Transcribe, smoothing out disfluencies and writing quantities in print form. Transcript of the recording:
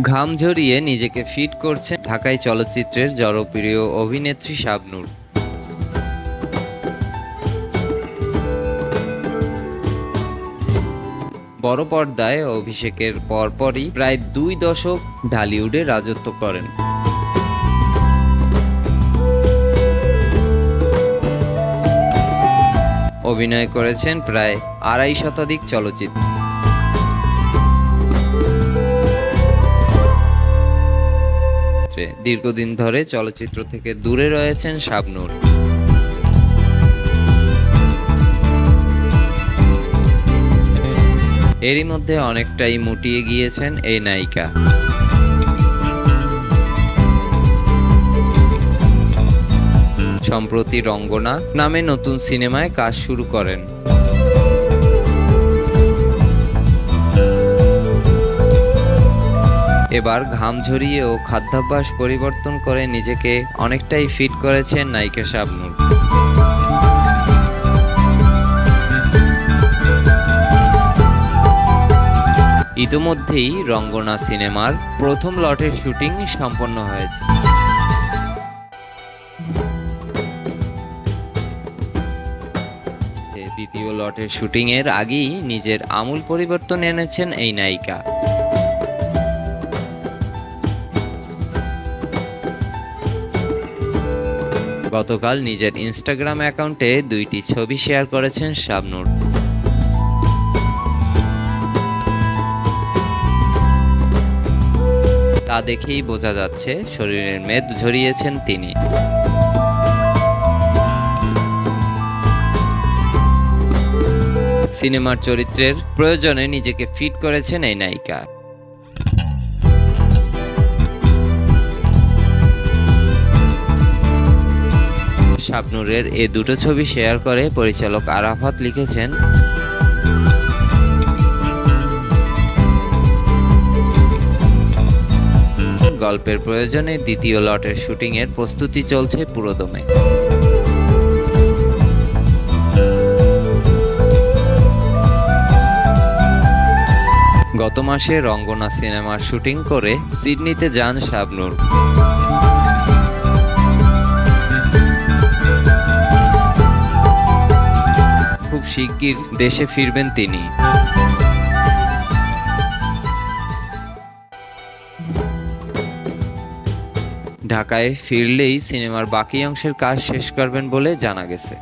ঘাম ঝরিয়ে নিজেকে ফিট করছেন ঢাকাই চলচ্চিত্রের জনপ্রিয় অভিনেত্রী শাবনূর। বড় পর্দায় অভিষেকের পরপরই প্রায় 2 দশক ঢালিউডে রাজত্ব করেন। অভিনয় করেছেন প্রায় 2.5 শতাধিক চলচ্চিত্রে। দীর্ঘদিন ধরে চলচ্চিত্র থেকে দূরে রয়েছেন শাবনূর। এরই মধ্যে অনেকটাই মুটিয়ে গিয়েছেন এই নায়িকা। সম্প্রতি রঙ্গনা নামে নতুন সিনেমায় কাজ শুরু করেন। এবার ঘাম ঝরিয়ে ও খাদ্যাভ্যাস পরিবর্তন করে নিজেকে অনেকটাই ফিট করেছেন নায়িকা শাবনূর। ইতোমধ্যেই রঙ্গনা সিনেমার প্রথম লটের শুটিং সম্পন্ন হয়েছে। দ্বিতীয় লটের শুটিংয়ের আগেই নিজের আমূল পরিবর্তন এনেছেন এই নায়িকা। গতকাল নিজের ইনস্টাগ্রাম অ্যাকাউন্টে 2টি ছবি শেয়ার করেছেন শাবনূর। তা দেখেই বোঝা যাচ্ছে শরীরের মেদ ঝরিয়েছেন তিনি। সিনেমার চরিত্রের প্রয়োজনে নিজেকে ফিট করেছেন এই নায়িকা। শাবনূরের এ দুটো ছবি শেয়ার করে পরিচালক আরাফাত লিখেছেন, গল্পের প্রয়োজনে দ্বিতীয় লটের শুটিংয়ের প্রস্তুতি চলছে পুরোদমে। গত মাসে রঙ্গনা সিনেমার শুটিং করে সিডনিতে যান শাবনূর। খুব শিগগির দেশে ফিরবেন তিনি। ঢাকায় ফিরলেই সিনেমার বাকি অংশের কাজ শেষ করবেন বলে জানা গেছে।